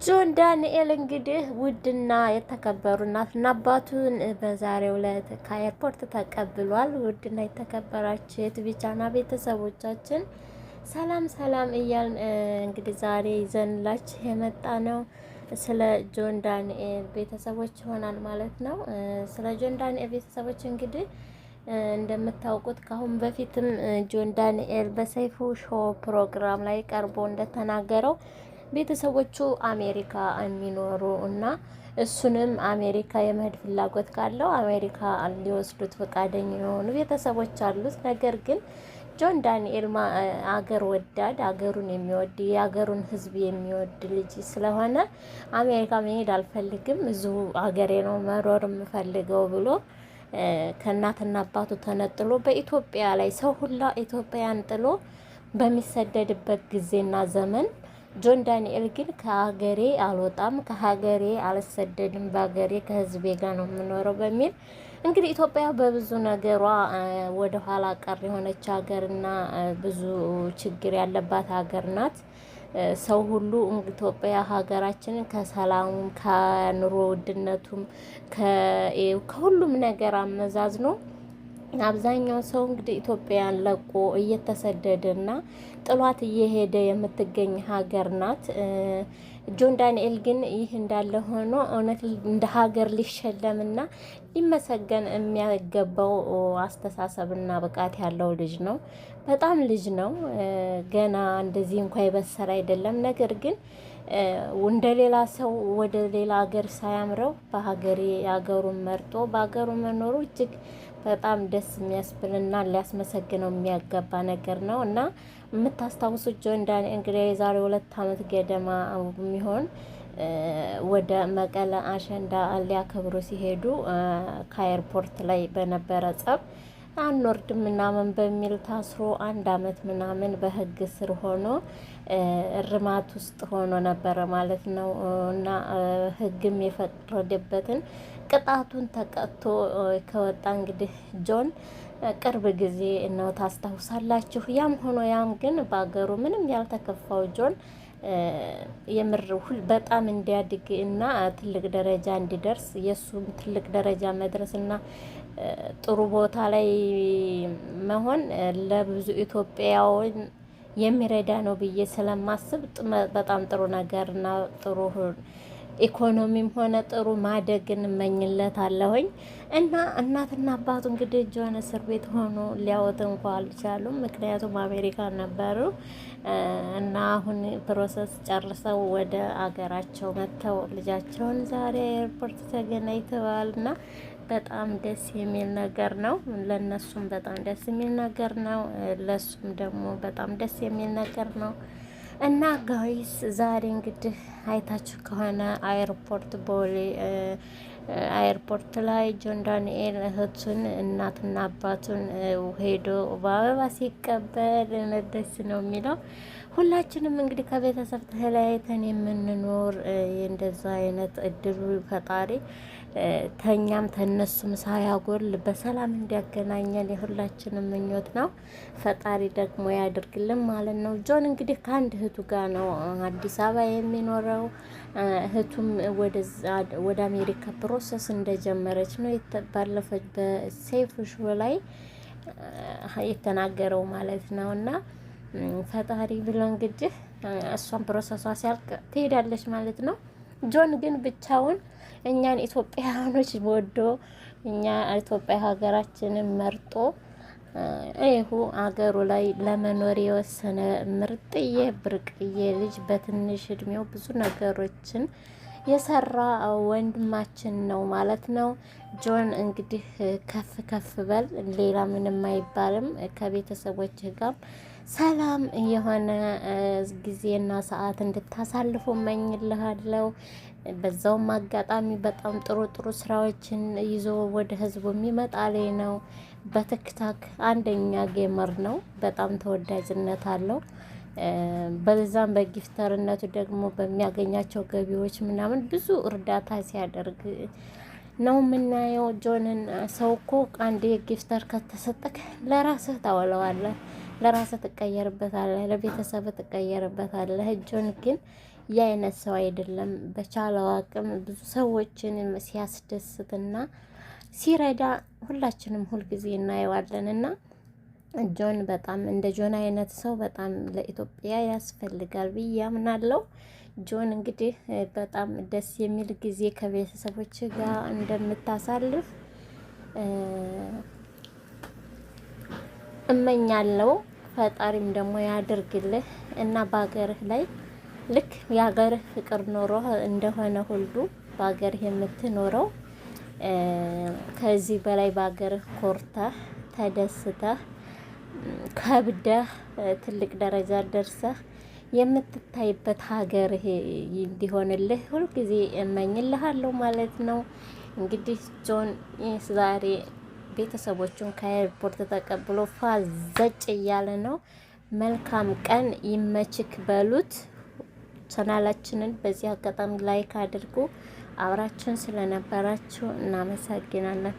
ጆን ዳንኤል እንግዲህ ውድና የተከበሩ እናትና አባቱን በዛሬው ዕለት ከኤርፖርት ተቀብሏል። ውድና የተከበራችሁ የቲቪ ቻናል ቤተሰቦቻችን ሰላም ሰላም እያልን እንግዲህ ዛሬ ይዘንላችሁ የመጣ ነው ስለ ጆን ዳንኤል ቤተሰቦች ይሆናል ማለት ነው። ስለ ጆን ዳንኤል ቤተሰቦች እንግዲህ እንደምታውቁት ከአሁን በፊትም ጆን ዳንኤል በሰይፉ ሾው ፕሮግራም ላይ ቀርቦ እንደተናገረው ቤተሰቦቹ አሜሪካ የሚኖሩ እና እሱንም አሜሪካ የመሄድ ፍላጎት ካለው አሜሪካ ሊወስዱት ፈቃደኛ የሆኑ ቤተሰቦች አሉት። ነገር ግን ጆን ዳንኤል አገር ወዳድ፣ አገሩን የሚወድ የአገሩን ሕዝብ የሚወድ ልጅ ስለሆነ አሜሪካ መሄድ አልፈልግም፣ እዚሁ አገሬ ነው መኖር የምፈልገው ብሎ ከእናትና አባቱ ተነጥሎ በኢትዮጵያ ላይ ሰው ሁላ ኢትዮጵያን ጥሎ በሚሰደድበት ጊዜና ዘመን ጆን ዳንኤል ግን ከሀገሬ አልወጣም፣ ከሀገሬ አልሰደድም፣ በሀገሬ ከህዝቤ ጋር ነው የምኖረው በሚል እንግዲህ ኢትዮጵያ በብዙ ነገሯ ወደ ኋላ ቀር የሆነች ሀገርና ብዙ ችግር ያለባት ሀገር ናት። ሰው ሁሉ ኢትዮጵያ ሀገራችንን ከሰላሙም ከኑሮ ውድነቱም ከሁሉም ነገር አመዛዝኖ አብዛኛው ሰው እንግዲህ ኢትዮጵያን ለቆ እየተሰደደና ጥሏት እየሄደ የምትገኝ ሀገር ናት። ጆን ዳንኤል ግን ይህ እንዳለ ሆኖ እውነት እንደ ሀገር ሊሸለምና ሊመሰገን የሚያገባው አስተሳሰብና ብቃት ያለው ልጅ ነው። በጣም ልጅ ነው። ገና እንደዚህ እንኳ የበሰለ አይደለም። ነገር ግን እንደ ሌላ ሰው ወደ ሌላ ሀገር ሳያምረው በሀገሬ ሀገሩን መርጦ በሀገሩ መኖሩ እጅግ በጣም ደስ የሚያስብልና ሊያስመሰግነው የሚያገባ ነገር ነው እና የምታስታውሱት ጆን ዳንኤል እንግዲህ የዛሬ 2 ዓመት ገደማ የሚሆን ወደ መቀለ አሸንዳ ሊያከብሩ ሲሄዱ ከኤርፖርት ላይ በነበረ ጸብ አንወርድም ምናምን በሚል ታስሮ 1 ዓመት ምናምን በህግ ስር ሆኖ እርማት ውስጥ ሆኖ ነበረ ማለት ነው እና ህግም የፈረደበትን ቅጣቱን ተቀጥቶ ከወጣ እንግዲህ ጆን ቅርብ ጊዜ ነው ታስታውሳላችሁ። ያም ሆኖ ያም ግን በአገሩ ምንም ያልተከፋው ጆን የምር በጣም እንዲያድግ እና ትልቅ ደረጃ እንዲደርስ የሱም ትልቅ ደረጃ መድረስ እና ጥሩ ቦታ ላይ መሆን ለብዙ ኢትዮጵያውያን የሚረዳ ነው ብዬ ስለማስብ በጣም ጥሩ ነገር እና ጥሩ ኢኮኖሚም ሆነ ጥሩ ማደግን እመኝለታለሁኝ እና እናትና አባቱ እንግዲህ ጆን እስር ቤት ሆኖ ሊያወጥ እንኳ አልቻሉም። ምክንያቱም አሜሪካ ነበሩ እና አሁን ፕሮሰስ ጨርሰው ወደ አገራቸው መጥተው ልጃቸውን ዛሬ ኤርፖርት ተገናኝተዋል እና በጣም ደስ የሚል ነገር ነው። ለነሱም በጣም ደስ የሚል ነገር ነው። ለሱም ደግሞ በጣም ደስ የሚል ነገር ነው። እና ጋይስ ዛሬ እንግዲህ አይታችሁ ከሆነ አይርፖርት ቦሌ አይርፖርት ላይ ጆን ዳንኤል እህቱን እናትና አባቱን ሄዶ በአበባ ሲቀበል ደስ ነው የሚለው። ሁላችንም እንግዲህ ከቤተሰብ ተለያይተን የምንኖር እንደዛ አይነት እድሉ ፈጣሪ ተኛም ተነሱም ሳያጎል በሰላም እንዲያገናኘን የሁላችንም ምኞት ነው። ፈጣሪ ደግሞ ያድርግልን ማለት ነው። ጆን እንግዲህ ከአንድ እህቱ ጋር ነው አዲስ አበባ የሚኖረው። እህቱም ወደ አሜሪካ ፕሮሰስ እንደጀመረች ነው ባለፈች በሰይፉ ሾው ላይ የተናገረው ማለት ነው እና ፈጣሪ ብሎ እንግዲህ እሷን ፕሮሰሷ ሲያልቅ ትሄዳለች ማለት ነው። ጆን ግን ብቻውን እኛን ኢትዮጵያውያኖች ወዶ እኛ ኢትዮጵያ ሀገራችንን መርጦ ይሁ አገሩ ላይ ለመኖር የወሰነ ምርጥዬ ብርቅዬ ልጅ በትንሽ እድሜው ብዙ ነገሮችን የሰራ ወንድማችን ነው ማለት ነው። ጆን እንግዲህ ከፍ ከፍ በል፣ ሌላ ምንም አይባልም። ከቤተሰቦች ጋር ሰላም የሆነ ጊዜና ሰዓት እንድታሳልፉ እመኝልሃለሁ። በዛውም አጋጣሚ በጣም ጥሩ ጥሩ ስራዎችን ይዞ ወደ ህዝቡ የሚመጣ ላይ ነው። በቲክታክ አንደኛ ጌመር ነው። በጣም ተወዳጅነት አለው። በዛም በጊፍተርነቱ ደግሞ በሚያገኛቸው ገቢዎች ምናምን ብዙ እርዳታ ሲያደርግ ነው የምናየው። ጆንን ሰው እኮ አንድ ጊፍተር ከተሰጠክ ለራስህ ታወለዋለህ፣ ለራስህ ትቀየርበታለህ፣ ለቤተሰብ ትቀየርበታለህ። ጆን ግን የአይነት ሰው አይደለም። በቻለው አቅም ብዙ ሰዎችን ሲያስደስትና ሲረዳ ሁላችንም ሁልጊዜ እናየዋለን እና ጆን በጣም እንደ ጆን አይነት ሰው በጣም ለኢትዮጵያ ያስፈልጋል ብዬ አምናለሁ። ጆን እንግዲህ በጣም ደስ የሚል ጊዜ ከቤተሰቦች ጋር እንደምታሳልፍ እመኛለሁ። ፈጣሪም ደግሞ ያድርግልህ እና በሀገርህ ላይ ልክ የሀገርህ ፍቅር ኖሮ እንደሆነ ሁሉ በሀገርህ የምትኖረው ከዚህ በላይ በሀገርህ ኮርተህ ተደስተህ ከብደህ ትልቅ ደረጃ ደርሰህ የምትታይበት ሀገር እንዲሆንልህ ሁልጊዜ እመኝልሃለሁ ማለት ነው። እንግዲህ ጆን ዛሬ ቤተሰቦቹን ከኤርፖርት ተቀብሎ ፋዘጭ እያለ ነው። መልካም ቀን ይመችክ በሉት። ቻናላችንን በዚህ አጋጣሚ ላይክ አድርጉ። አብራችን ስለነበራችሁ እናመሰግናለን።